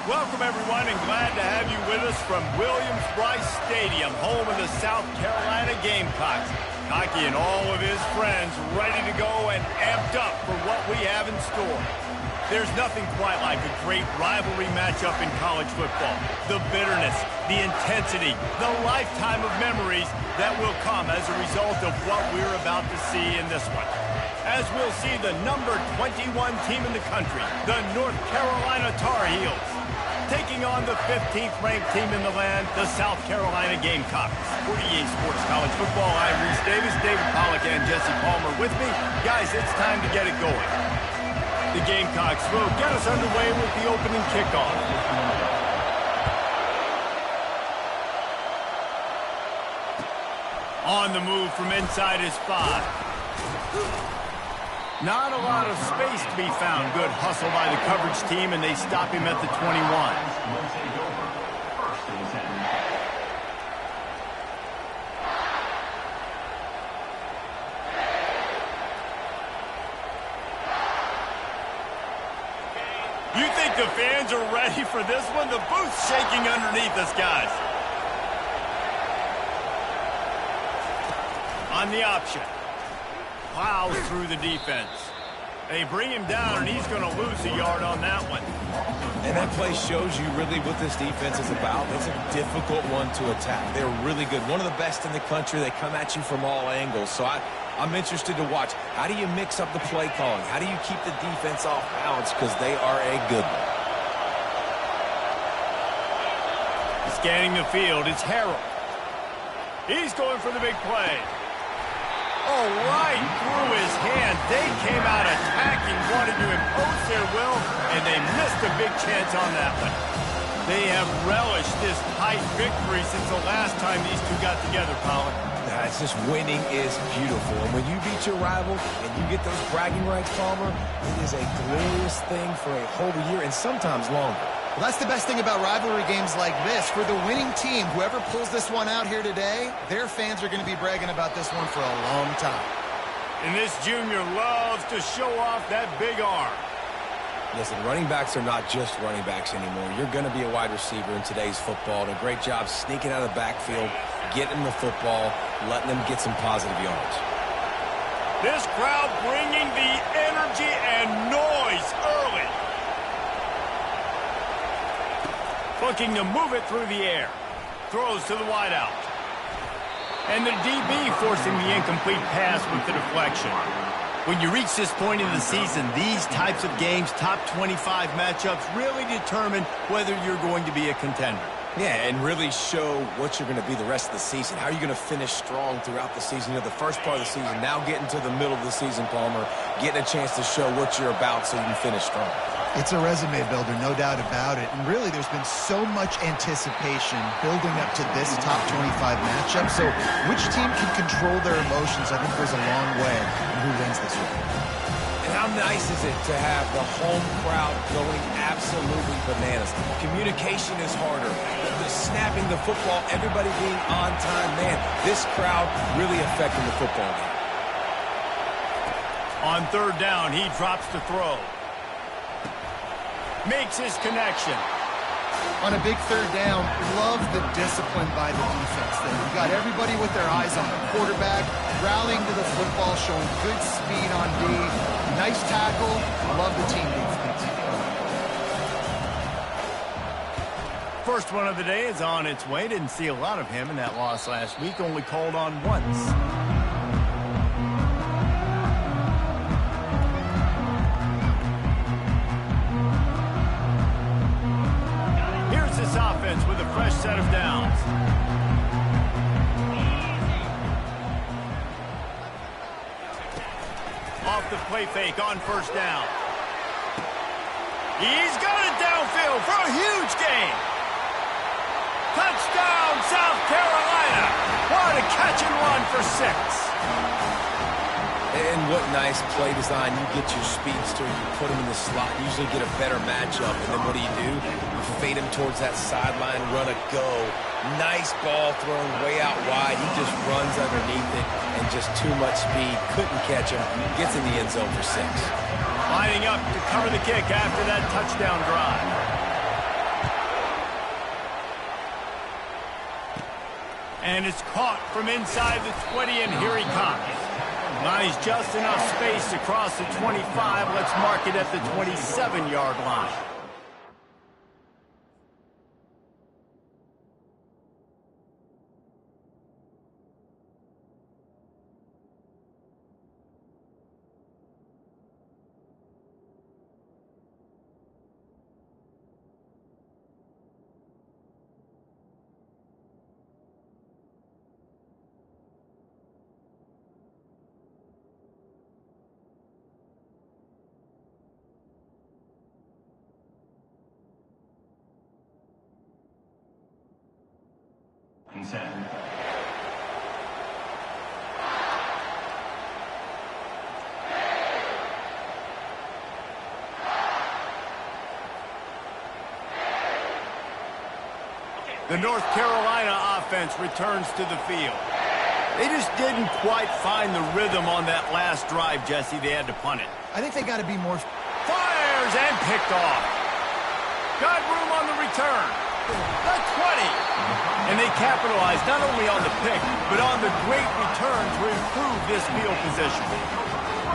Welcome, everyone, and glad to have you with us from Williams-Brice Stadium, home of the South Carolina Gamecocks. Cocky and all of his friends ready to go and amped up for what we have in store. There's nothing quite like a great rivalry matchup in college football. The bitterness, the intensity, the lifetime of memories that will come as a result of what we're about to see in this one. As we'll see the number 21 team in the country, the North Carolina Tar Heels, taking on the 15th-ranked team in the land, the South Carolina Gamecocks. For EA Sports College Football, I'm Reese Davis, David Pollack, and Jesse Palmer with me. Guys, it's time to get it going. The Gamecocks will get us underway with the opening kickoff. On the move from inside his 5. Not a lot of space to be found. Good hustle by the coverage team, and they stop him at the 21. You think the fans are ready for this one? The booth's shaking underneath us, guys. On the option. Plows through the defense. They bring him down, and he's going to lose a yard on that one. And that play shows you really what this defense is about. It's a difficult one to attack. They're really good. One of the best in the country. They come at you from all angles. So I'm interested to watch. How do you mix up the play calling? How do you keep the defense off balance? Because they are a good one. Scanning the field, it's Harrell. He's going for the big play. Oh, right through his hand. They came out attacking, wanted to impose their will, and they missed a big chance on that one. They have relished this tight victory since the last time these two got together, Colin. It's just winning is beautiful. And when you beat your rival and you get those bragging rights, Palmer, it is a glorious thing for a whole year and sometimes longer. Well, that's the best thing about rivalry games like this. For the winning team, whoever pulls this one out here today, their fans are going to be bragging about this one for a long time. And this junior loves to show off that big arm. Listen, running backs are not just running backs anymore. You're going to be a wide receiver in today's football. And a great job sneaking out of the backfield, getting the football, letting them get some positive yards. This crowd bringing the energy and noise early. Looking to move it through the air. Throws to the wideout. And the DB forcing the incomplete pass with the deflection. When you reach this point in the season, these types of games, top 25 matchups, really determine whether you're going to be a contender. Yeah, and really show what you're going to be the rest of the season. How are you going to finish strong throughout the season? You know, the first part of the season, now getting to the middle of the season, Palmer, getting a chance to show what you're about so you can finish strong. It's a resume builder, no doubt about it. And really, there's been so much anticipation building up to this top 25 matchup. So which team can control their emotions, I think, goes a long way in who wins this one. And how nice is it to have the home crowd going absolutely bananas? Communication is harder. The snapping the football, everybody being on time. Man, this crowd really affecting the football game. On third down, he drops to throw. Makes his connection. On a big third down, love the discipline by the defense there. You've got everybody with their eyes on the quarterback, rallying to the football, showing good speed on D. Nice tackle. Love the team defense. First one of the day is on its way. Didn't see a lot of him in that loss last week. Only called on once. Offense with a fresh set of downs. Off the play fake on first down. He's got it downfield for a huge gain. Touchdown, South Carolina. What a catch and run for 6. And what nice play design. You get your speedster, you put him in the slot, usually get a better matchup. And then what do? You fade him towards that sideline, run a go. Nice ball thrown way out wide. He just runs underneath it and just too much speed. Couldn't catch him. Gets in the end zone for 6. Lining up to cover the kick after that touchdown drive. And it's caught from inside the 20, and here he comes. Buys just enough space across the 25. Let's mark it at the 27-yard line. The North Carolina offense returns to the field. They just didn't quite find the rhythm on that last drive, Jesse. They had to punt it. I think they got to be more... Fires and picked off. Got room on the return. The 20. And they capitalized not only on the pick, but on the great return to improve this field position.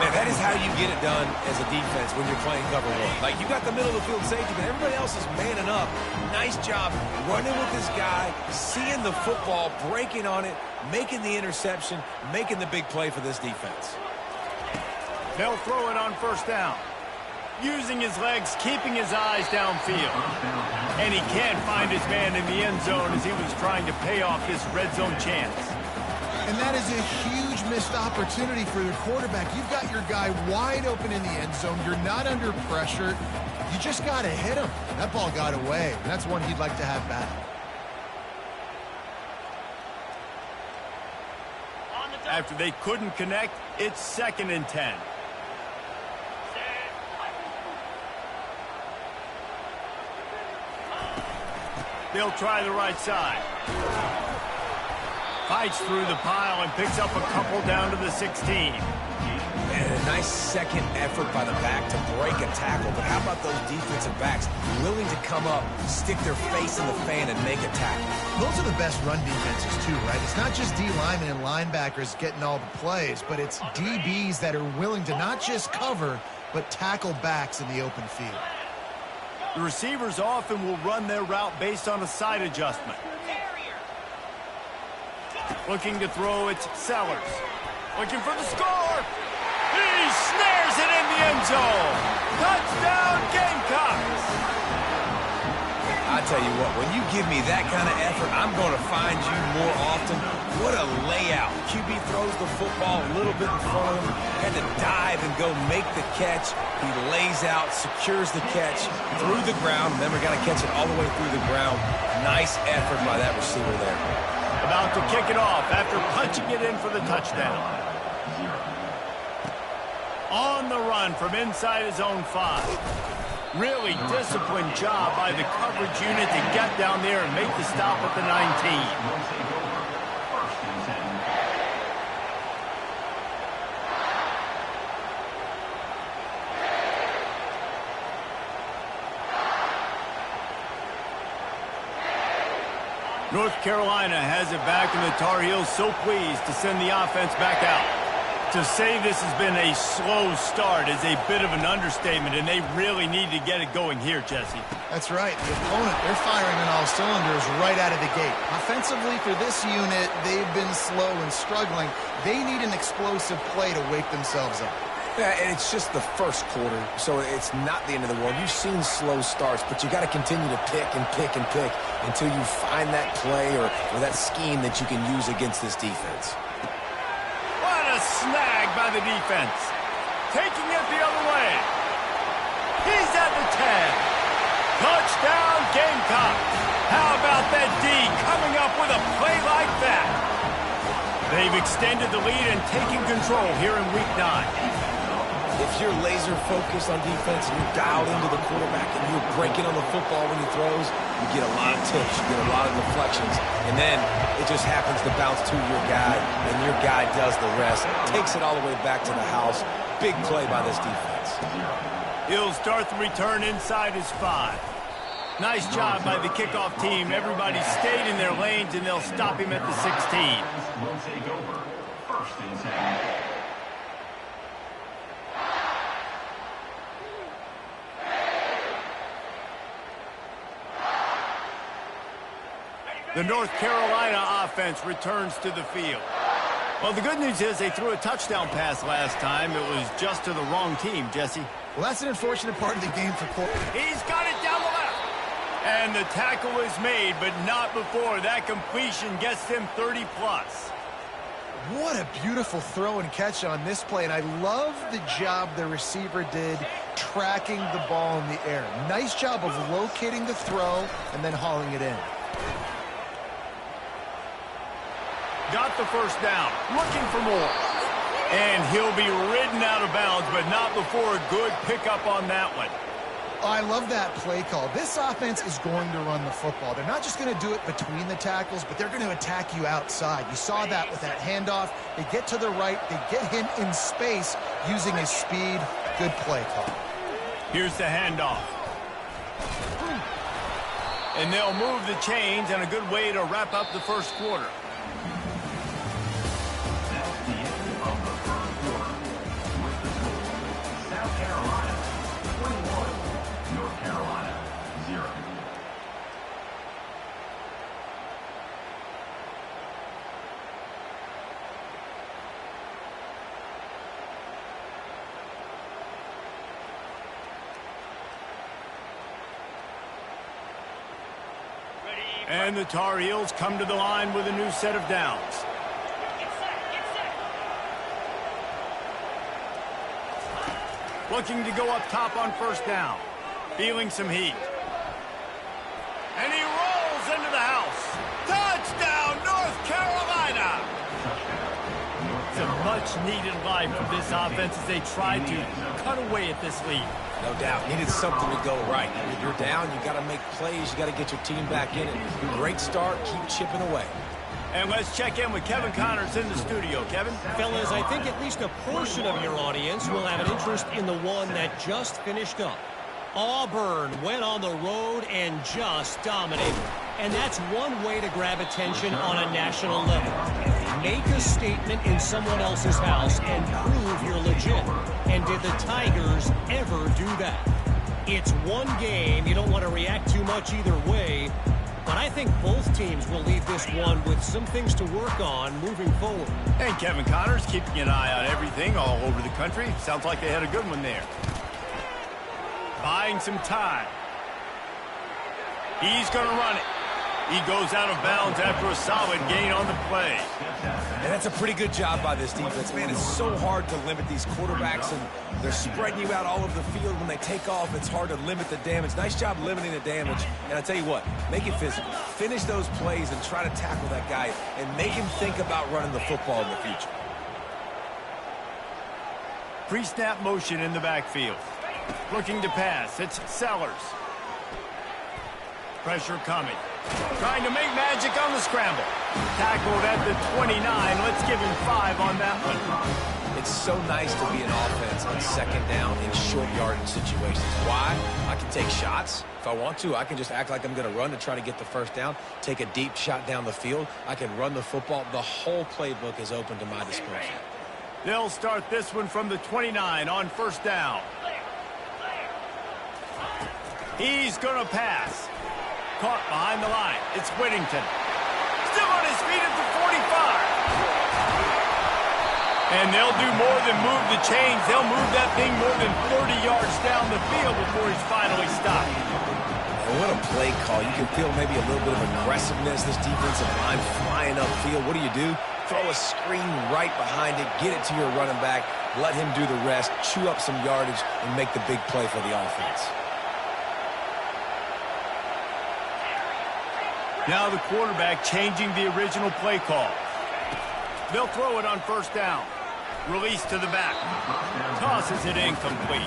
Man, that is how you get it done as a defense when you're playing cover one. Like, you got the middle of the field safety, but everybody else is manning up. Nice job running with this guy, seeing the football, breaking on it, making the interception, making the big play for this defense. They'll throw it on first down. Using his legs, keeping his eyes downfield. And he can't find his man in the end zone as he was trying to pay off this red zone chance. And that is a huge missed opportunity for your quarterback. You've got your guy wide open in the end zone. You're not under pressure. You just got to hit him. That ball got away. And that's one he'd like to have back. After they couldn't connect, it's 2nd and 10. They'll try the right side. Fights through the pile and picks up a couple down to the 16. And a nice second effort by the back to break a tackle. But how about those defensive backs willing to come up, stick their face in the fan, and make a tackle? Those are the best run defenses, too, right? It's not just D linemen and linebackers getting all the plays, but it's DBs that are willing to not just cover, but tackle backs in the open field. The receivers often will run their route based on a side adjustment. Looking to throw, it's Sellers. Looking for the score. He snares it in the end zone. Touchdown, Gamecocks. I tell you what, when you give me that kind of effort, I'm going to find you more often. What a layout. QB throws the football a little bit in front of him, had to dive and go make the catch. He lays out, secures the catch through the ground. Remember, got to catch it all the way through the ground. Nice effort by that receiver there. About to kick it off after punching it in for the touchdown. On the run from inside his own 5. Really disciplined job by the coverage unit to get down there and make the stop at the 19. North Carolina has it back, and the Tar Heels so pleased to send the offense back out. To say this has been a slow start is a bit of an understatement, and they really need to get it going here, Jesse. That's right. The opponent, they're firing on all cylinders right out of the gate. Offensively, for this unit, they've been slow and struggling. They need an explosive play to wake themselves up. Yeah, and it's just the first quarter, so it's not the end of the world. You've seen slow starts, but you got to continue to pick and pick and pick until you find that play or that scheme that you can use against this defense. What a snag by the defense. Taking it the other way. He's at the 10. Touchdown, Gamecocks. How about that D coming up with a play like that? They've extended the lead and taken control here in Week 9. If you're laser focused on defense and you're dialed into the quarterback and you're breaking on the football when he throws, you get a lot of tips, you get a lot of deflections, and then it just happens to bounce to your guy, and your guy does the rest, takes it all the way back to the house. Big play by this defense. He'll start the return inside his 5. Nice job by the kickoff team. Everybody stayed in their lanes, and they'll stop him at the 16. Will take over. First and 10. The North Carolina offense returns to the field. Well, the good news is they threw a touchdown pass last time. It was just to the wrong team, Jesse. Well, that's an unfortunate part of the game for Cole. He's got it down the left. And the tackle is made, but not before. That completion gets him 30-plus. What a beautiful throw and catch on this play, and I love the job the receiver did tracking the ball in the air. Nice job of locating the throw and then hauling it in. Got the first down, looking for more. And he'll be ridden out of bounds, but not before a good pickup on that one. I love that play call. This offense is going to run the football. They're not just going to do it between the tackles, but they're going to attack you outside. You saw that with that handoff. They get to the right. They get him in space using his speed. Good play call. Here's the handoff. And they'll move the chains, and a good way to wrap up the first quarter. And the Tar Heels come to the line with a new set of downs. Looking to go up top on first down. Feeling some heat. And he rolls into the house. Touchdown, North Carolina! It's a much-needed life for this offense as they try to cut away at this lead. No doubt. Needed something to go right. If you're down, you got to make plays. You got to get your team back in it. Great start. Keep chipping away. And let's check in with Kevin Connors in the studio. Kevin? Fellas, I think at least a portion of your audience will have an interest in the one that just finished up. Auburn went on the road and just dominated. And that's one way to grab attention on a national level. Make a statement in someone else's house and prove you're legit. And did the Tigers ever do that? It's one game. You don't want to react too much either way. But I think both teams will leave this one with some things to work on moving forward. And Kevin Connors keeping an eye on everything all over the country. Sounds like they had a good one there. Buying some time. He's going to run it. He goes out of bounds after a solid gain on the play. And that's a pretty good job by this defense. Man, it's so hard to limit these quarterbacks, and they're spreading you out all over the field. When they take off, it's hard to limit the damage. Nice job limiting the damage. And I tell you what, make it physical. Finish those plays and try to tackle that guy and make him think about running the football in the future. Pre-snap motion in the backfield. Looking to pass. It's Sellers. Pressure coming. Trying to make magic on the scramble. Tackled at the 29. Let's give him 5 on that one. It's so nice to be an offense on second down in short yardage situations. Why? I can take shots. If I want to, I can just act like I'm going to run to try to get the first down, take a deep shot down the field. I can run the football. The whole playbook is open to my disposal. They'll start this one from the 29 on first down. He's going to pass. Caught behind the line. It's Whittington. Still on his feet at the 45. And they'll do more than move the chains. They'll move that thing more than 30 yards down the field before he's finally stopped. And what a play call. You can feel maybe a little bit of aggressiveness. This defensive line flying upfield. What do? Throw a screen right behind it. Get it to your running back. Let him do the rest. Chew up some yardage and make the big play for the offense. Now the quarterback changing the original play call. They'll throw it on first down. Release to the back. Tosses it incomplete.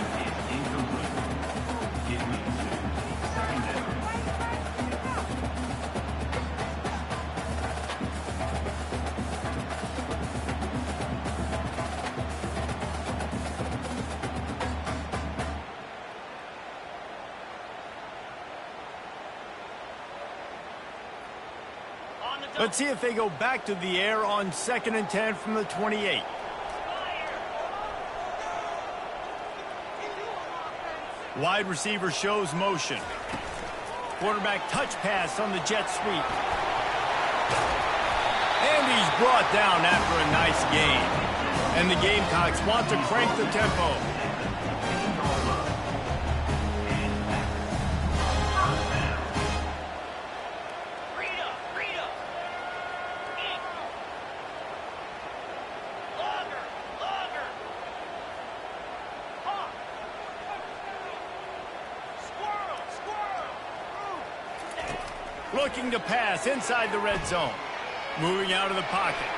Let's see if they go back to the air on 2nd and 10 from the 28. Wide receiver shows motion. Quarterback touch pass on the jet sweep. And he's brought down after a nice gain. And the Gamecocks want to crank the tempo. Looking to pass inside the red zone. Moving out of the pocket.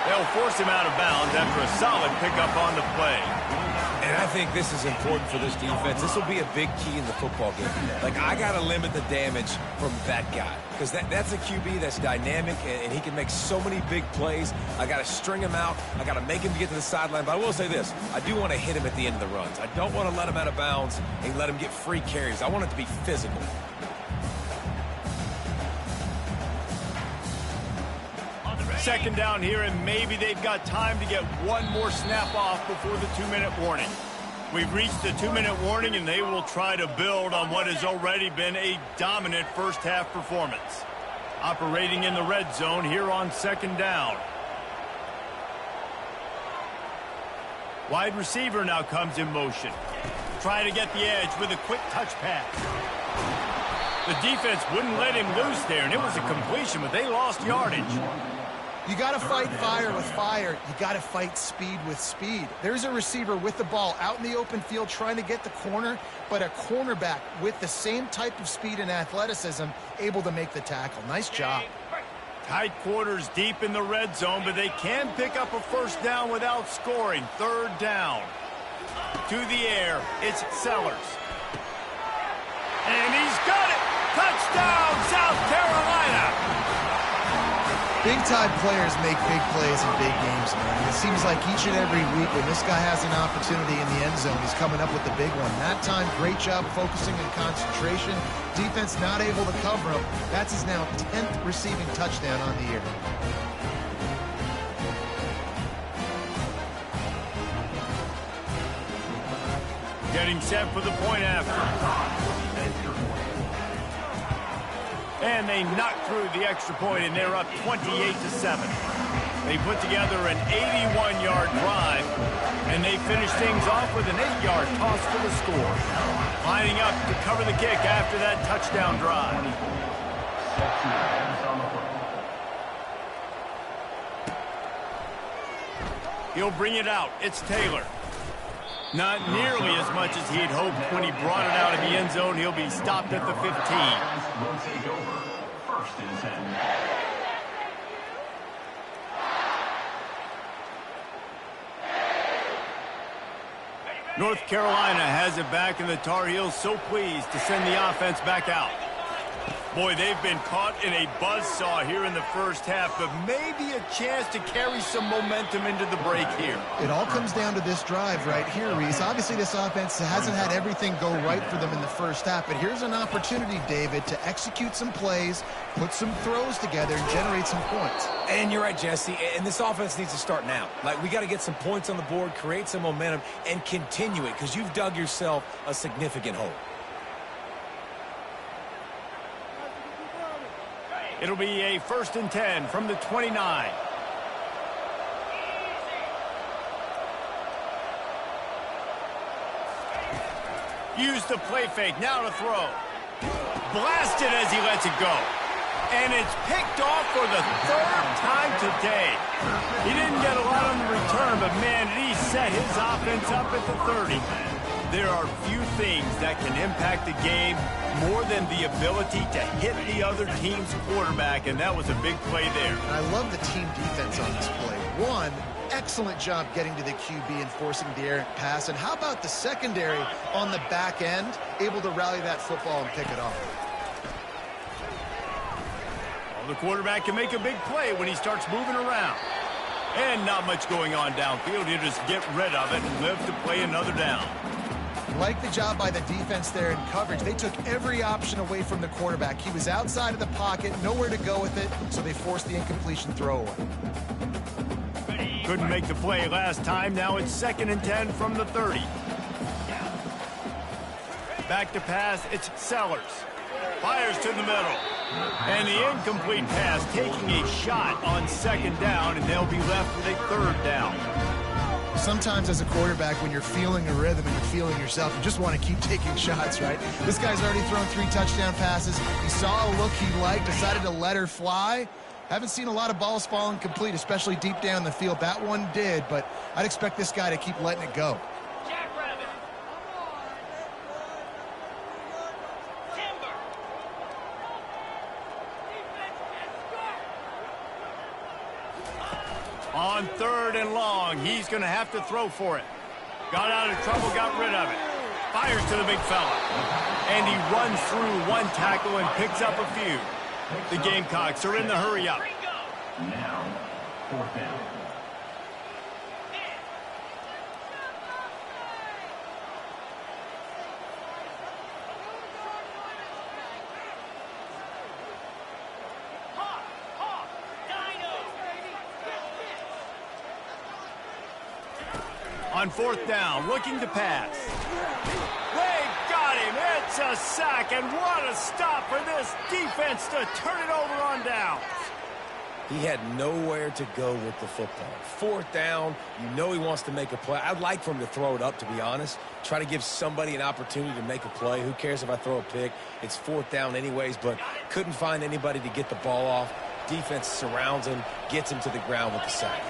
They'll force him out of bounds after a solid pickup on the play. And I think this is important for this defense. This will be a big key in the football game. Like, I got to limit the damage from that guy. Because that's a QB that's dynamic, and he can make so many big plays. I got to string him out. I got to make him get to the sideline. But I will say this. I do want to hit him at the end of the runs. I don't want to let him out of bounds and let him get free carries. I want it to be physical. Second down here, and maybe they've got time to get one more snap off before the 2-minute warning. We've reached the 2-minute warning, and they will try to build on what has already been a dominant first-half performance. Operating in the red zone here on 2nd down. Wide receiver now comes in motion. Trying to get the edge with a quick touch pass. The defense wouldn't let him loose there, and it was a completion, but they lost yardage. You got to fight fire with fire. You got to fight speed with speed. There's a receiver with the ball out in the open field trying to get the corner, but a cornerback with the same type of speed and athleticism able to make the tackle. Nice job. Tight quarters deep in the red zone, but they can pick up a first down without scoring. 3rd down. To the air, it's Sellers. And he's got it! Touchdown, South Carolina! Big-time players make big plays in big games, man. And it seems like each and every week when this guy has an opportunity in the end zone, he's coming up with the big one. That time, great job focusing and concentration. Defense not able to cover him. That's his now 10th receiving touchdown on the year. Getting set for the point after. And they knock through the extra point, and they're up 28-7. They put together an 81-yard drive, and they finish things off with an 8-yard toss for the score. Lining up to cover the kick after that touchdown drive. He'll bring it out. It's Taylor. Not nearly as much as he'd hoped when he brought it out of the end zone. He'll be stopped at the 15. Will take over. 1st and 10. North Carolina has it back, and the Tar Heels so pleased to send the offense back out. Boy, they've been caught in a buzzsaw here in the first half, but maybe a chance to carry some momentum into the break here. It all comes down to this drive right here, Reese. Obviously, this offense hasn't had everything go right for them in the first half, but here's an opportunity, David, to execute some plays, put some throws together, and generate some points. And you're right, Jesse, and this offense needs to start now. Like, we got to get some points on the board, create some momentum, and continue it, because you've dug yourself a significant hole. It'll be a 1st and 10 from the 29. Use the play fake, now to throw. Blasted as he lets it go. And it's picked off for the 3rd time today. He didn't get a lot on the return, but man, did he set his offense up at the 30. There are few things that can impact the game more than the ability to hit the other team's quarterback, and that was a big play there. I love the team defense on this play. One, excellent job getting to the QB and forcing the errant pass. And how about the secondary on the back end, able to rally that football and pick it off? Well, the quarterback can make a big play when he starts moving around. And not much going on downfield. He'll just get rid of it and live to play another down. Like the job by the defense there in coverage. They took every option away from the quarterback. He was outside of the pocket, nowhere to go with it, so they forced the incompletion throwaway. Couldn't make the play last time. Now it's 2nd and 10 from the 30. Back to pass. It's Sellers. Fires to the middle. And the incomplete pass taking a shot on 2nd down, and they'll be left with a 3rd down. Sometimes as a quarterback, when you're feeling a rhythm and you're feeling yourself, you just want to keep taking shots, right? This guy's already thrown 3 touchdown passes. He saw a look he liked, decided to let her fly. Haven't seen a lot of balls falling complete, especially deep down the field. That one did, but I'd expect this guy to keep letting it go. On 3rd and long, he's going to have to throw for it. Got out of trouble, got rid of it. Fires to the big fella. And he runs through one tackle and picks up a few. The Gamecocks are in the hurry up. Now, 4th down. On 4th down, looking to pass. They got him. It's a sack, and what a stop for this defense to turn it over on downs. He had nowhere to go with the football. 4th down, you know he wants to make a play. I'd like for him to throw it up, to be honest. Try to give somebody an opportunity to make a play. Who cares if I throw a pick? It's 4th down anyways, but couldn't find anybody to get the ball off. Defense surrounds him, gets him to the ground with the sack.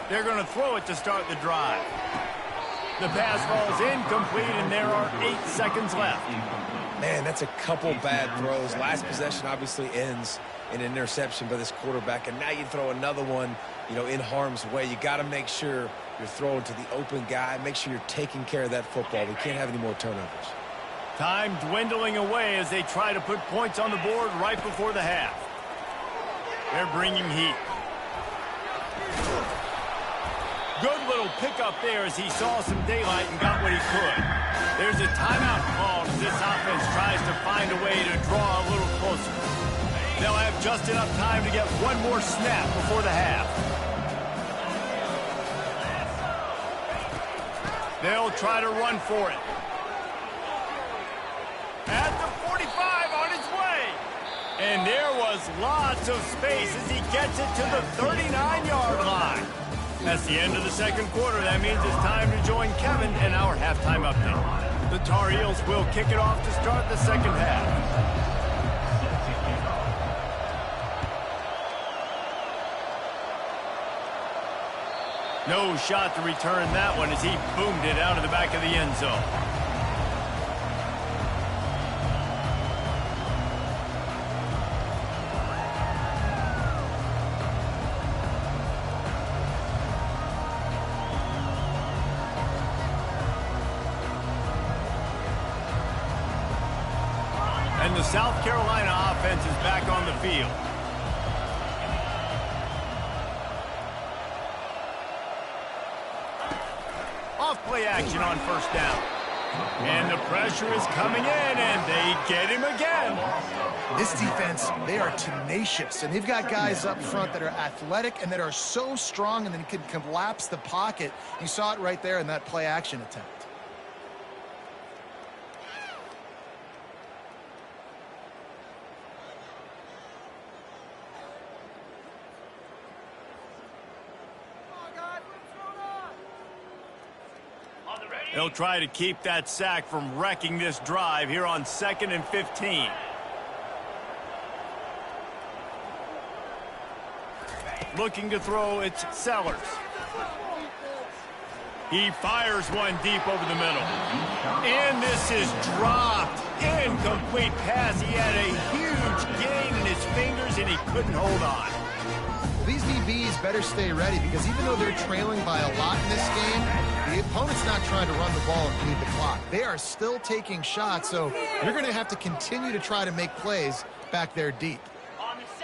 They're going to throw it to start the drive. The pass falls incomplete, and there are 8 seconds left. Man, that's a couple bad throws. Last possession obviously ends in an interception by this quarterback, and now you throw another one, in harm's way. You got to make sure you're throwing to the open guy. Make sure you're taking care of that football. We can't have any more turnovers. Time dwindling away as they try to put points on the board right before the half. They're bringing heat. Good little pickup there as he saw some daylight and got what he could. There's a timeout called as this offense tries to find a way to draw a little closer. They'll have just enough time to get one more snap before the half. They'll try to run for it. At the 45 on his way. And there was lots of space as he gets it to the 39-yard line. That's the end of the 2nd quarter. That means it's time to join Kevin and our halftime update. The Tar Heels will kick it off to start the 2nd half. No shot to return that one as he boomed it out of the back of the end zone. And the South Carolina offense is back on the field. Off play action on 1st down. And the pressure is coming in, and they get him again. This defense, they are tenacious, and they've got guys up front that are athletic and that are so strong and then can collapse the pocket. You saw it right there in that play action attempt. They'll try to keep that sack from wrecking this drive here on 2nd and 15. Looking to throw, it's Sellers. He fires one deep over the middle. And this is dropped. Incomplete pass. He had a huge gain in his fingers, and he couldn't hold on. These DBs better stay ready because even though they're trailing by a lot in this game, the opponent's not trying to run the ball and bleed the clock. They are still taking shots, so you're going to have to continue to try to make plays back there deep.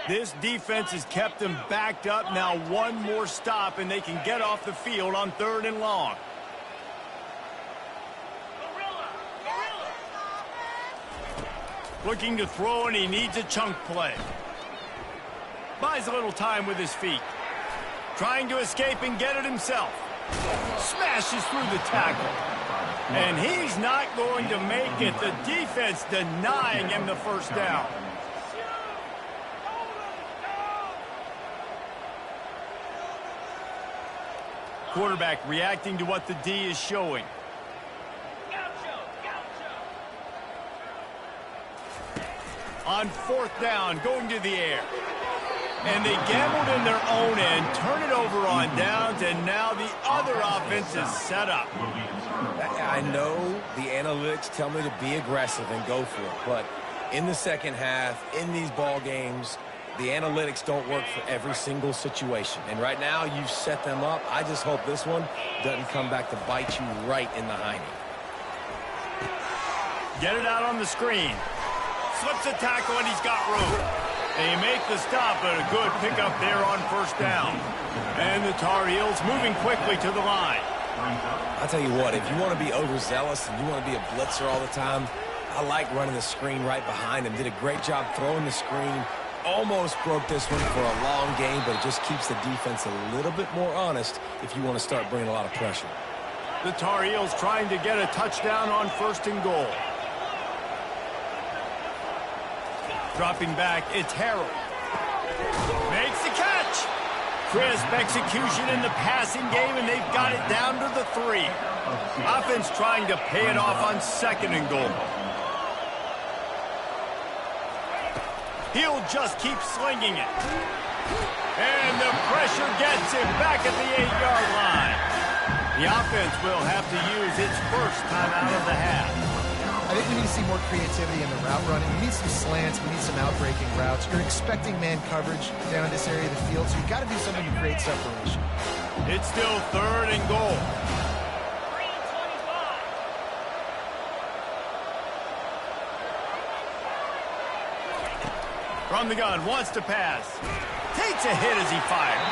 This defense has kept them backed up. Now one more stop, and they can get off the field on 3rd and long. Looking to throw, and he needs a chunk play. Buys a little time with his feet. Trying to escape and get it himself. Smashes through the tackle. And he's not going to make it. The defense denying him the first down. Quarterback reacting to what the D is showing. On fourth down, going to the air. And they gambled in their own end, turn it over on downs, and now the other offense is set up. I know the analytics tell me to be aggressive and go for it, but in the second half, in these ball games, the analytics don't work for every single situation. And right now, you've set them up. I just hope this one doesn't come back to bite you right in the hiney. Get it out on the screen. Slips a tackle, and he's got room. They make the stop, but a good pickup there on first down. And the Tar Heels moving quickly to the line. I'll tell you what, if you want to be overzealous and you want to be a blitzer all the time, I like running the screen right behind him. Did a great job throwing the screen. Almost broke this one for a long game, but it just keeps the defense a little bit more honest if you want to start bringing a lot of pressure. The Tar Heels trying to get a touchdown on first and goal. Dropping back, it's Harold. Makes the catch. Crisp execution in the passing game, and they've got it down to the 3. Offense trying to pay it off on second and goal. He'll just keep slinging it. And the pressure gets him back at the 8-yard line. The offense will have to use its first time out of the half. I think we need to see more creativity in the route running. We need some slants. We need some out-breaking routes. You're expecting man coverage down in this area of the field, so you've got to do something to create separation. It's still third and goal. From the gun, wants to pass. Takes a hit as he fires.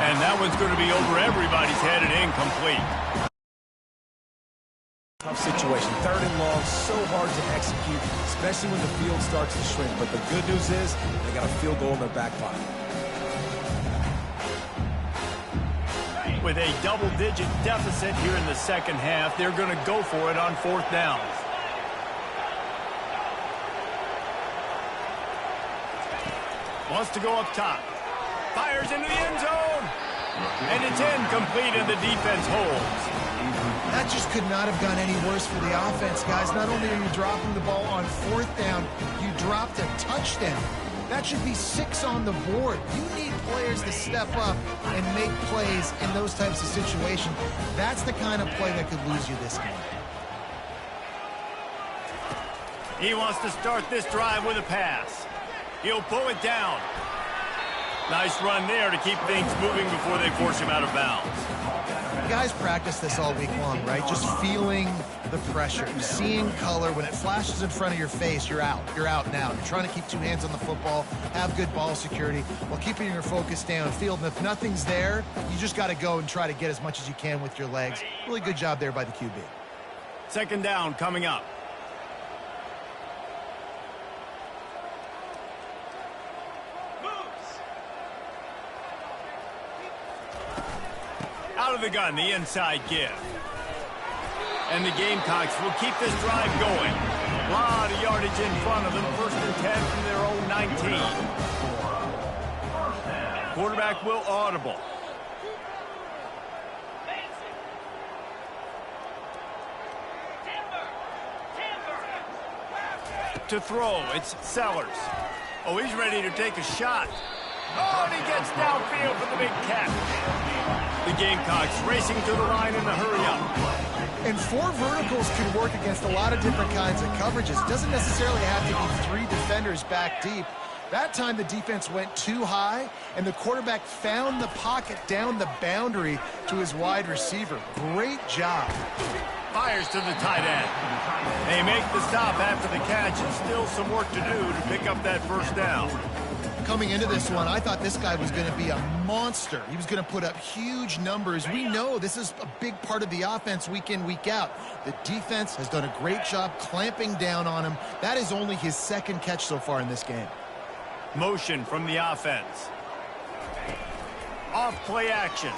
And that one's going to be over everybody's head and incomplete. Tough situation. Third and long, so hard to execute, especially when the field starts to shrink. But the good news is they got a field goal in their back pocket. With a double-digit deficit here in the second half, they're going to go for it on fourth down. Wants to go up top. Fires into the end zone. And it's incomplete, and the defense holds. That just could not have gone any worse for the offense, guys. Not only are you dropping the ball on fourth down, you dropped a touchdown. That should be 6 on the board. You need players to step up and make plays in those types of situations. That's the kind of play that could lose you this game. He wants to start this drive with a pass. He'll pull it down. Nice run there to keep things moving before they force him out of bounds. You guys practice this all week long, right? Just feeling the pressure, seeing color. When it flashes in front of your face, you're out. You're out now. You're trying to keep 2 hands on the football, have good ball security, while keeping your focus downfield. And if nothing's there, you just got to go and try to get as much as you can with your legs. Really good job there by the QB. Second down coming up. Out of the gun, the inside give. And the Gamecocks will keep this drive going. A lot of yardage in front of them. First and 10 from their own 19. Quarterback will audible. To throw, it's Sellers. Oh, he's ready to take a shot. Oh, and he gets downfield for the big catch. The Gamecocks racing to the line in a hurry-up. And 4 verticals can work against a lot of different kinds of coverages. Doesn't necessarily have to be 3 defenders back deep. That time the defense went too high, and the quarterback found the pocket down the boundary to his wide receiver. Great job. Fires to the tight end. They make the stop after the catch, and still some work to do to pick up that first down. coming into this one, I thought this guy was going to be a monster. He was going to put up huge numbers. We know this is a big part of the offense week in, week out. The defense has done a great job clamping down on him. That is only his second catch so far in this game. Motion from the offense. Off play action.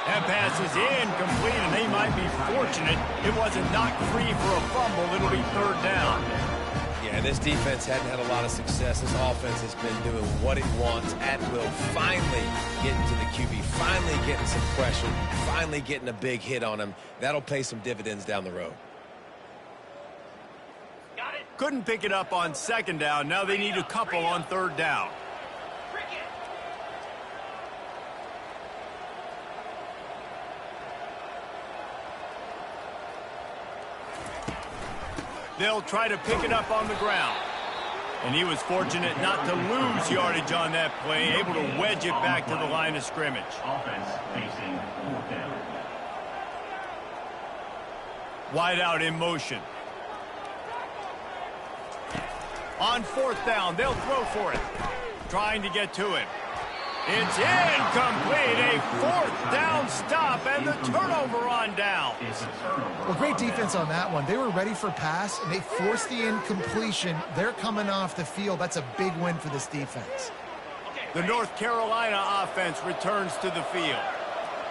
That pass is incomplete, and they might be fortunate it wasn't knocked free for a fumble. It'll be third down. Yeah, this defense hadn't had a lot of success. This offense has been doing what it wants at will. Finally getting to the QB, finally getting some pressure, finally getting a big hit on him. That'll pay some dividends down the road. Couldn't pick it up on second down. Now they need a couple on third down. They'll try to pick it up on the ground. And he was fortunate not to lose yardage on that play, able to wedge it back to the line of scrimmage. Offense facing fourth down. Wide out in motion. On fourth down, they'll throw for it. Trying to get to him. It's incomplete. A fourth down stop and the turnover on down. Well, great defense on that one. They were ready for pass, and they forced the incompletion. They're coming off the field. That's a big win for this defense. The North Carolina offense returns to the field.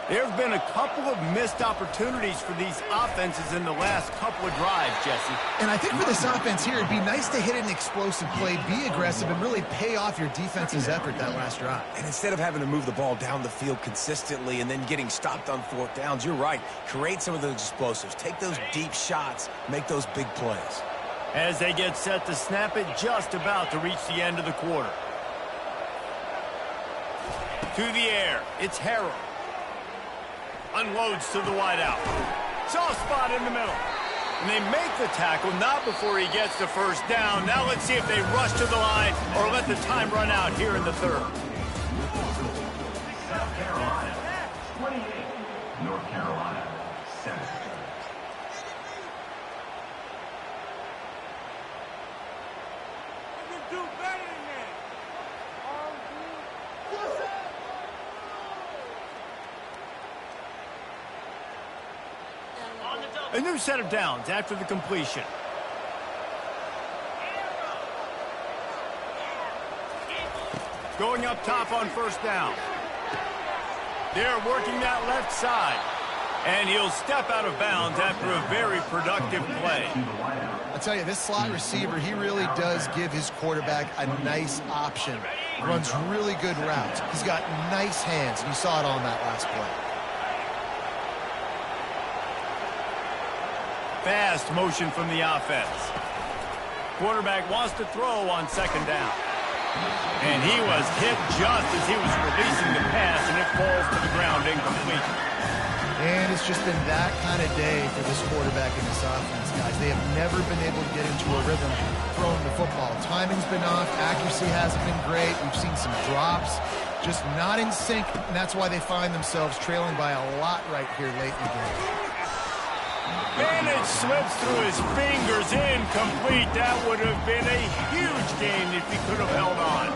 There have been a couple of missed opportunities for these offenses in the last couple of drives, Jesse. And I think for this offense here, it'd be nice to hit an explosive play, be aggressive, and really pay off your defense's effort that last drive. And instead of having to move the ball down the field consistently and then getting stopped on fourth downs, you're right. Create some of those explosives. Take those deep shots. Make those big plays. As they get set to snap it, just about to reach the end of the quarter. To the air, it's Harrell. Unloads to the wideout. Soft spot in the middle. And they make the tackle, not before he gets the first down. Now let's see if they rush to the line or let the time run out here in the third. South Carolina, 28. North Carolina, 7. A new set of downs after the completion. Going up top on first down. They're working that left side. And he'll step out of bounds after a very productive play. I'll tell you, this slot receiver, he really does give his quarterback a nice option. Runs really good routes. He's got nice hands, and you saw it on that last play. Fast motion from the offense. Quarterback wants to throw on second down. And he was hit just as he was releasing the pass, and it falls to the ground incomplete. And it's just been that kind of day for this quarterback in this offense, guys. They have never been able to get into a rhythm throwing the football. Timing's been off. Accuracy hasn't been great. We've seen some drops. Just not in sync, and that's why they find themselves trailing by a lot right here late in the game. And it slips through his fingers, incomplete. That would have been a huge gain if he could have held on.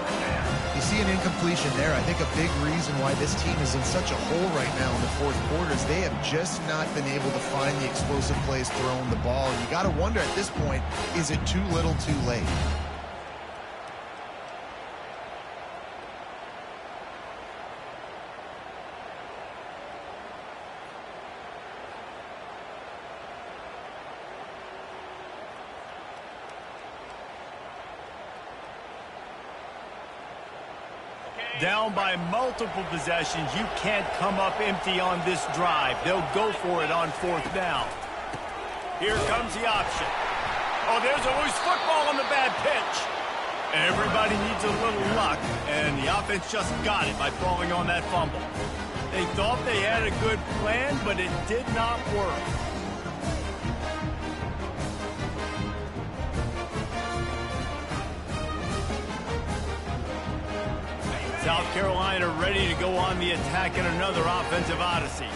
You see an incompletion there. I think a big reason why this team is in such a hole right now in the fourth quarter is they have just not been able to find the explosive plays throwing the ball. And you got to wonder at this point, is it too little too late? Down by multiple possessions, you can't come up empty on this drive. They'll go for it on fourth down. Here comes the option. Oh, there's a loose football on the bad pitch. Everybody needs a little luck, and the offense just got it by falling on that fumble. They thought they had a good plan, but it did not work. South Carolina ready to go on the attack in another offensive odyssey.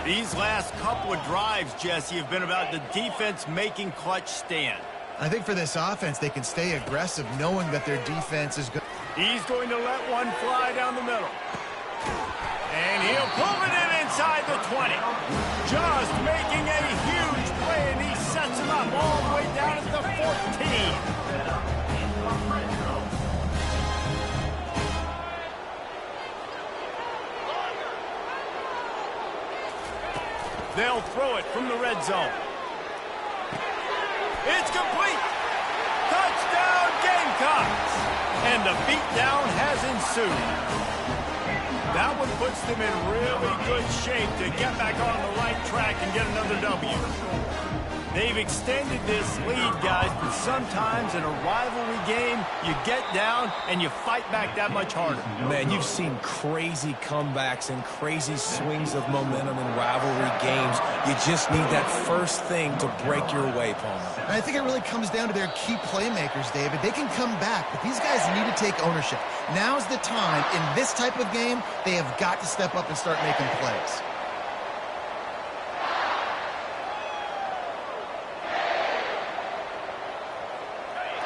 These last couple of drives, Jesse, have been about the defense making clutch stand. I think for this offense, they can stay aggressive knowing that their defense is good. He's going to let one fly down the middle. And he'll pull it in inside the 20. Just making a huge play, and he sets him up all the way down at the 14. They'll throw it from the red zone. It's complete. Touchdown, Gamecocks. And the beatdown has ensued. That one puts them in really good shape to get back on the right track and get another W. They've extended this lead, guys, but sometimes in a rivalry game, you get down and you fight back that much harder. Man, you've seen crazy comebacks and crazy swings of momentum in rivalry games. You just need that first thing to break your way, Palmer. And I think it really comes down to their key playmakers, David. They can come back, but these guys need to take ownership. Now's the time. In this type of game, they have got to step up and start making plays.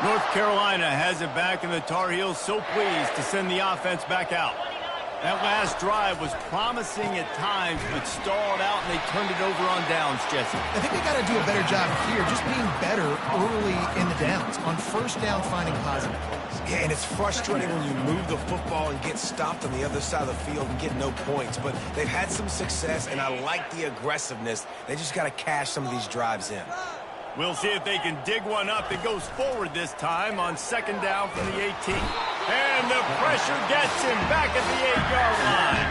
North Carolina has it back, and the Tar Heels so pleased to send the offense back out. That last drive was promising at times, but stalled out, and they turned it over on downs, Jesse. I think they got to do a better job here, just being better early in the downs. On first down, finding positive plays. Yeah, and it's frustrating when you move the football and get stopped on the other side of the field and get no points. But they've had some success, and I like the aggressiveness. They just got to cash some of these drives in. We'll see if they can dig one up that goes forward this time on second down from the 18. And the pressure gets him back at the 8-yard line.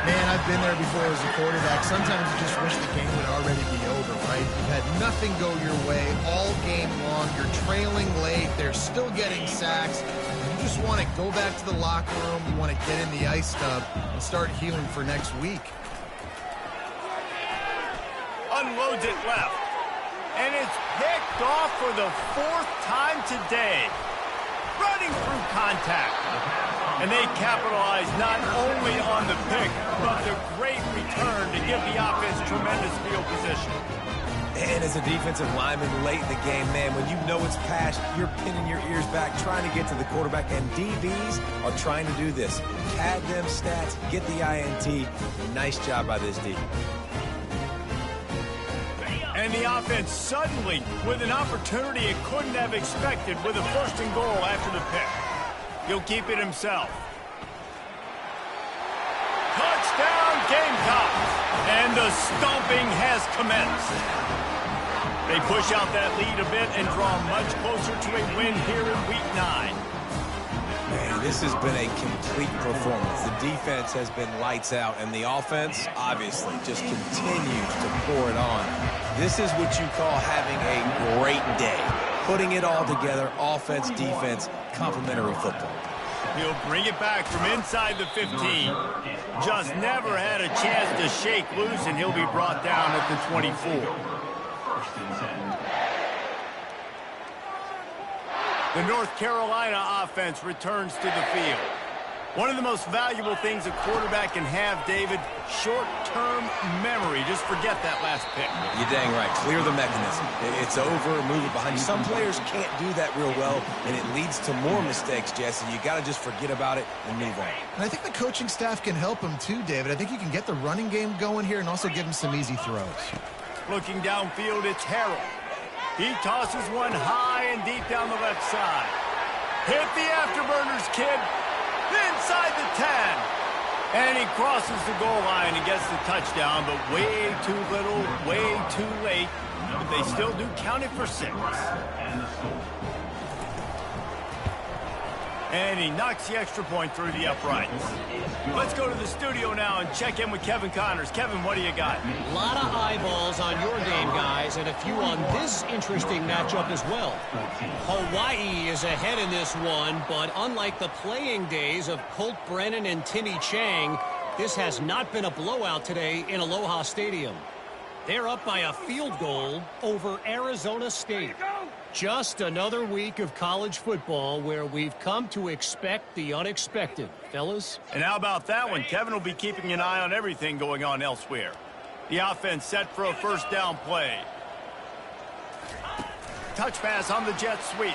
Man, I've been there before as a quarterback. Sometimes you just wish the game would already be over, right? You've had nothing go your way all game long. You're trailing late. They're still getting sacks. You just want to go back to the locker room. You want to get in the ice tub and start healing for next week. Unloads it left. And it's picked off for the 4th time today. Running through contact. And they capitalize not only on the pick, but the great return to give the offense tremendous field position. And as a defensive lineman late in the game, man, when you know it's past, you're pinning your ears back, trying to get to the quarterback, and DBs are trying to do this. Tag them stats, get the INT. Nice job by this D. And the offense suddenly with an opportunity it couldn't have expected with a 1st and goal after the pick. He'll keep it himself. Touchdown, Gamecocks! And the stomping has commenced. They push out that lead a bit and draw much closer to a win here in Week 9. Man, this has been a complete performance. The defense has been lights out, and the offense, obviously, just continues to pour it on. This is what you call having a great day. Putting it all together, offense, defense, complementary football. He'll bring it back from inside the 15. Just never had a chance to shake loose, and he'll be brought down at the 24. The North Carolina offense returns to the field. One of the most valuable things a quarterback can have, David, short-term memory. Just forget that last pick. You're dang right. Clear the mechanism. It's over, move it behind you. Some players can't do that real well, and it leads to more mistakes, Jesse. You got to just forget about it and move on. And I think the coaching staff can help him too, David. I think you can get the running game going here and also give him some easy throws. Looking downfield, it's Harrell. He tosses one high and deep down the left side. Hit the afterburners, kid. Inside the 10. And he crosses the goal line and gets the touchdown, but way too little, way too late. But they still do count it for 6. And he knocks the extra point through the uprights. Let's go to the studio now and check in with Kevin Connors. Kevin, what do you got? A lot of eyeballs on your game, guys, and a few on this interesting matchup as well. Hawaii is ahead in this one, but unlike the playing days of Colt Brennan and Timmy Chang, this has not been a blowout today in Aloha Stadium. They're up by a field goal over Arizona State. Just another week of college football where we've come to expect the unexpected, fellas. And how about that one? Kevin will be keeping an eye on everything going on elsewhere. The offense set for a 1st down play. touch pass on the jet sweep.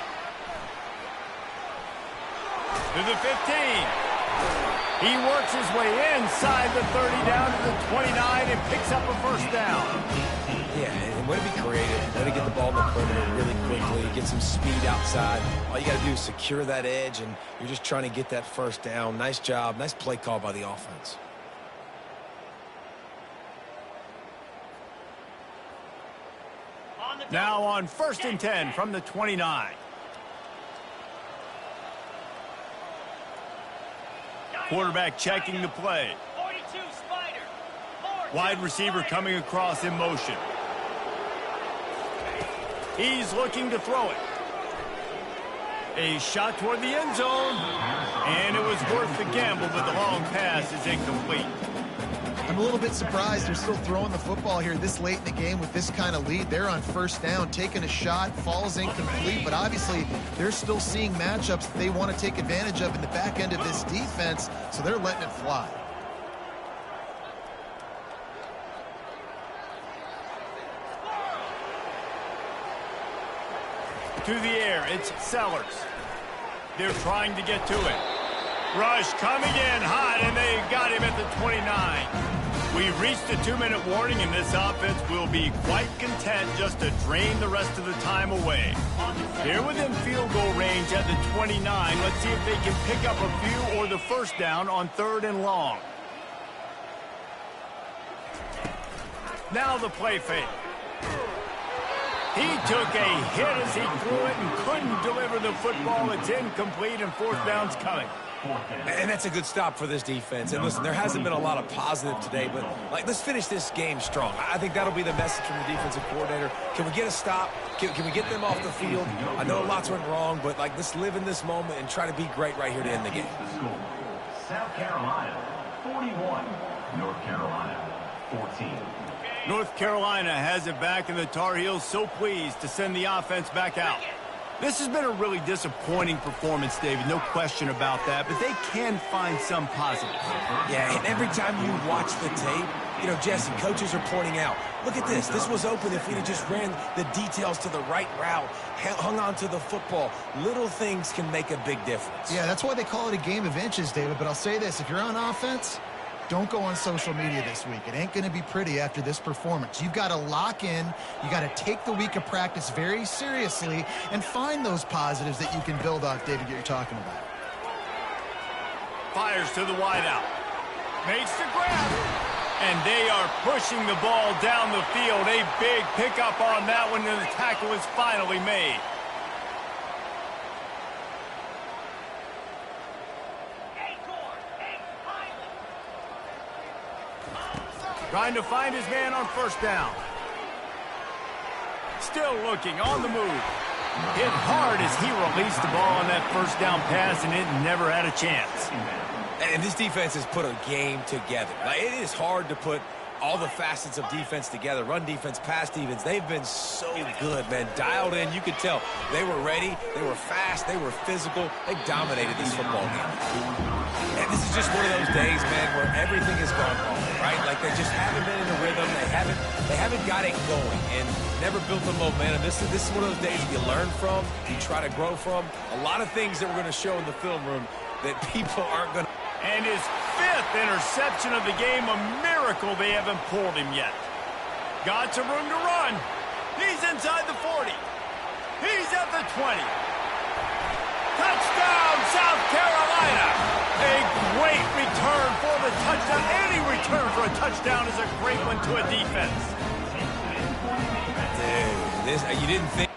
To the 15. He works his way inside the 30 down to the 29 and picks up a first down. Yeah, and way to be creative. Way to get the ball in the perimeter really quickly. Get some speed outside. All you got to do is secure that edge, and you're just trying to get that first down. Nice job. Nice play call by the offense. Now on 1st and 10 from the 29. Quarterback checking the play. Wide receiver coming across in motion. He's looking to throw it. A shot toward the end zone. And it was worth the gamble, but the long pass is incomplete. I'm a little bit surprised they're still throwing the football here this late in the game with this kind of lead. They're on first down, taking a shot, falls incomplete, but obviously they're still seeing matchups that they want to take advantage of in the back end of this defense, so they're letting it fly. To the air, it's Sellers. They're trying to get to it. Rush coming in hot, and they got him at the 29. We've reached a 2-minute warning, and this offense will be quite content just to drain the rest of the time away. They're within field goal range at the 29. Let's see if they can pick up a few or the first down on 3rd and long. Now the play fake. He took a hit as he threw it and couldn't deliver the football. It's incomplete, and 4th down's coming. And that's a good stop for this defense. And listen, there hasn't been a lot of positive today, but let's finish this game strong. I think that'll be the message from the defensive coordinator. Can we get a stop? Can we get them off the field? I know lots went wrong, but let's live in this moment and try to be great right here to end the game. South Carolina 41, North Carolina 14. North Carolina has it back, and the Tar Heels so pleased to send the offense back out. This has been a really disappointing performance, David, no question about that, but they can find some positives. Yeah, and every time you watch the tape, Jesse, coaches are pointing out, look at this. This was open if we'd have just ran the details to the right route, hung on to the football. Little things can make a big difference. Yeah, that's why they call it a game of inches, David, but I'll say this. If you're on offense, don't go on social media this week. It ain't going to be pretty after this performance. You've got to lock in. You got to take the week of practice very seriously and find those positives that you can build off, David, that you're talking about. Fires to the wideout. Makes the grab. And they are pushing the ball down the field. A big pickup on that one, and the tackle is finally made. Trying to find his man on first down. Still looking on the move. Hit hard as he released the ball on that first down pass, and it never had a chance. And this defense has put a game together. It is hard to put all the facets of defense together. Run defense, pass defense. They've been so good, man. Dialed in. You could tell they were ready. They were fast. They were physical. They dominated this football game. And this is just one of those days, man, where everything has gone wrong, right? Like they just haven't been in a rhythm. They haven't got it going and never built the momentum. This is one of those days you learn from, you try to grow from. A lot of things that we're going to show in the film room that people aren't going to. And his 5th interception of the game, a miracle they haven't pulled him yet. Got some room to run. He's inside the 40. He's at the 20. Touchdown, South Carolina. A great return for the touchdown. Any return for a touchdown is a great one to a defense. Dude, you didn't think.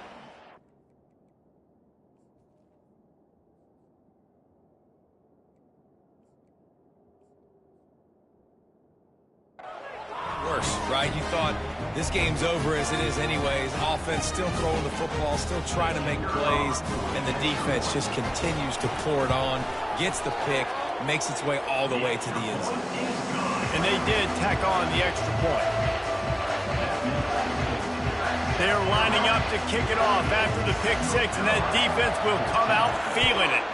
Right? You thought this game's over as it is anyways. Offense still throwing the football, still trying to make plays, and the defense just continues to pour it on, gets the pick, makes its way all the way to the end zone. And they did tack on the extra point. They're lining up to kick it off after the pick 6, and that defense will come out feeling it.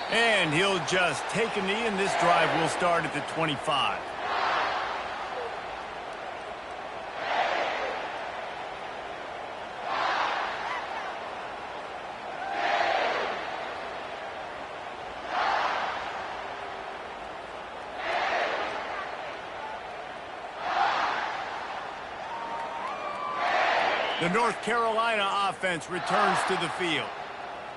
And he'll just take a knee, and this drive will start at the 25. The North Carolina offense returns to the field.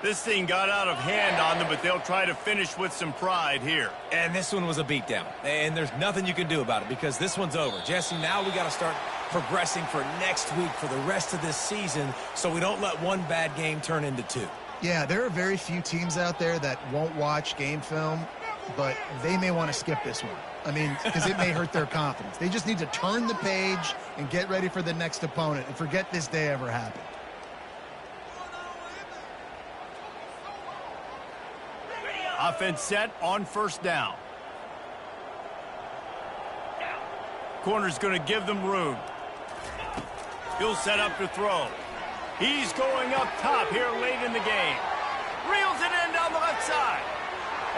This thing got out of hand on them, but they'll try to finish with some pride here. And this one was a beatdown. And there's nothing you can do about it because this one's over. Jesse, now we got to start progressing for next week for the rest of this season so we don't let one bad game turn into two. Yeah, there are very few teams out there that won't watch game film, but they may want to skip this one. I mean, because it may hurt their confidence. They just need to turn the page and get ready for the next opponent and forget this day ever happened. Offense set on first down. Corner's going to give them room. He'll set up to throw. He's going up top here late in the game. Reels it in down the left side.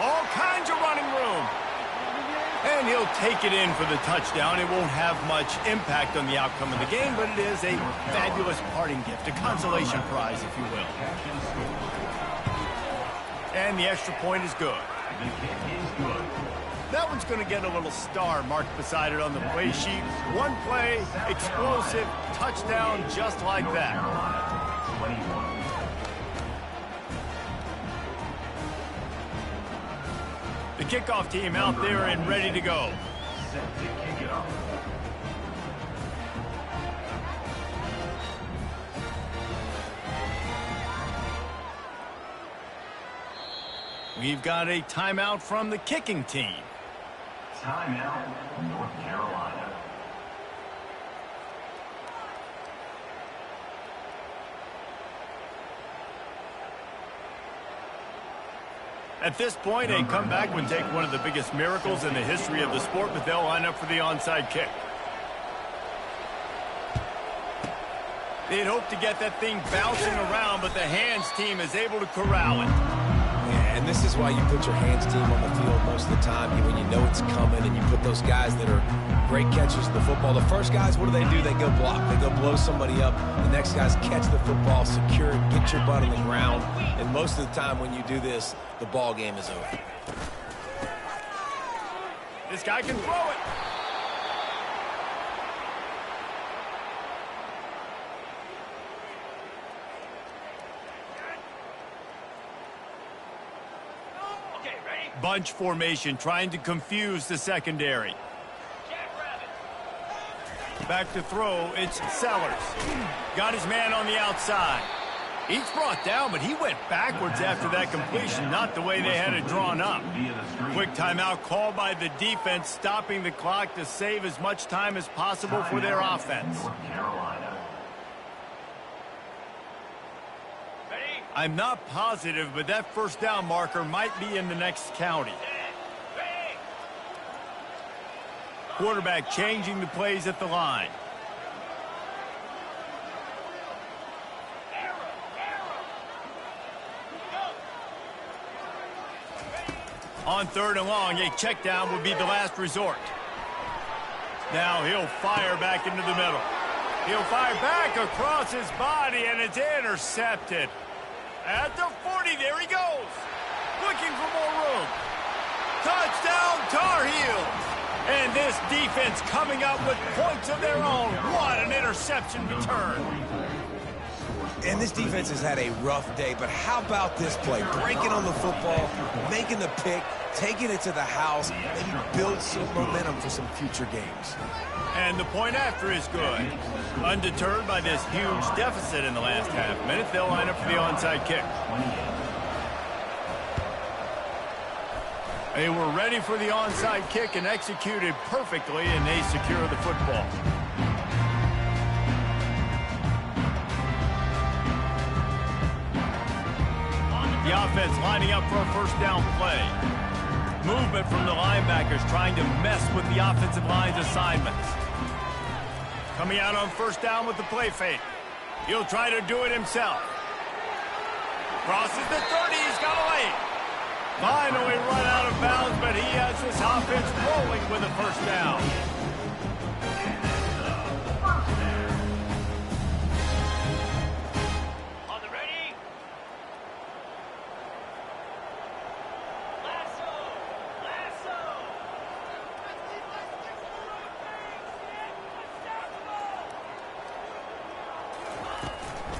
All kinds of running room. And he'll take it in for the touchdown. It won't have much impact on the outcome of the game, but it is a fabulous parting gift, a consolation prize, if you will. And the extra point is good. That one's going to get a little star marked beside it on the play sheet. One play, explosive, touchdown, just like that. The kickoff team out there and ready to go. Set to kick it off. We've got a timeout from the kicking team. Timeout, North Carolina. At this point, a comeback would take one of the biggest miracles in the history of the sport, but they'll line up for the onside kick. They'd hope to get that thing bouncing around, but the hands team is able to corral it. Yeah, and this is why you put your hands team on the field most of the time when you know it's coming, and you put those guys that are great catchers of the football. The first guys, what do? They go block. They go blow somebody up. The next guys catch the football, secure it, get your butt on the ground. And most of the time when you do this, the ball game is over. This guy can throw it. Bunch formation, trying to confuse the secondary. Back to throw, it's Sellers. Got his man on the outside. He's brought down, but he went backwards after that completion, not the way they had it drawn up. Quick timeout called by the defense, stopping the clock to save as much time as possible for their offense. I'm not positive, but that first down marker might be in the next county. Quarterback changing the plays at the line. On third and long, a check down would be the last resort. Now he'll fire back into the middle. He'll fire back across his body, and it's intercepted. At the 40, there he goes. Looking for more room. Touchdown, Tar Heels. And this defense coming up with points of their own. What an interception return. And this defense has had a rough day, but how about this play? Breaking on the football, making the pick, taking it to the house, maybe build some momentum for some future games. And the point after is good. Undeterred by this huge deficit in the last half minute, they'll line up for the onside kick. They were ready for the onside kick and executed perfectly, and they secure the football. The offense lining up for a first down play. Movement from the linebackers trying to mess with the offensive line's assignments. Coming out on first down with the play fake. He'll try to do it himself. Crosses the 30, he's got a lane. Finally run out of bounds, but he has this offense rolling with a first down. On the ready.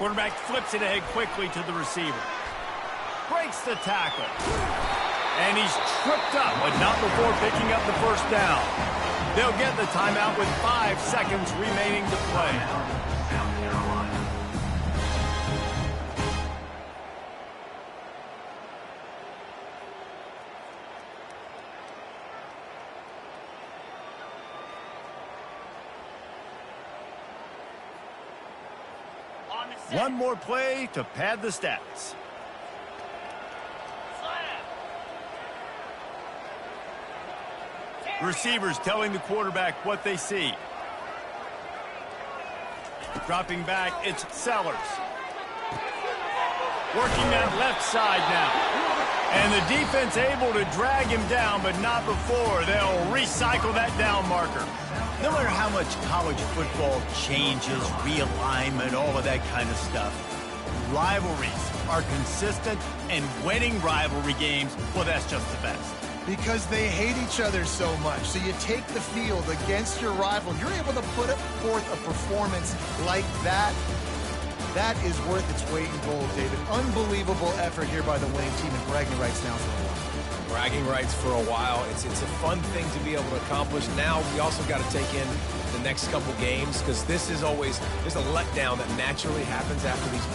Quarterback flips it ahead quickly to the receiver. Breaks the tackle. And he's tripped up, but not before picking up the first down. They'll get the timeout with 5 seconds remaining to play. One more play to pad the stats. Receivers telling the quarterback what they see. Dropping back, it's Sellers. Working that left side now. And the defense able to drag him down, but not before. They'll recycle that down marker. No matter how much college football changes, realignment, all of that kind of stuff, rivalries are consistent, and winning rivalry games, well, that's just the best. Because they hate each other so much. So you take the field against your rival. You're able to put forth a performance like that. That is worth its weight in gold, David. Unbelievable effort here by the winning team, and bragging rights now for a while. Bragging rights for a while. It's a fun thing to be able to accomplish. Now we also got to take in the next couple games, because this is always, there's a letdown that naturally happens after these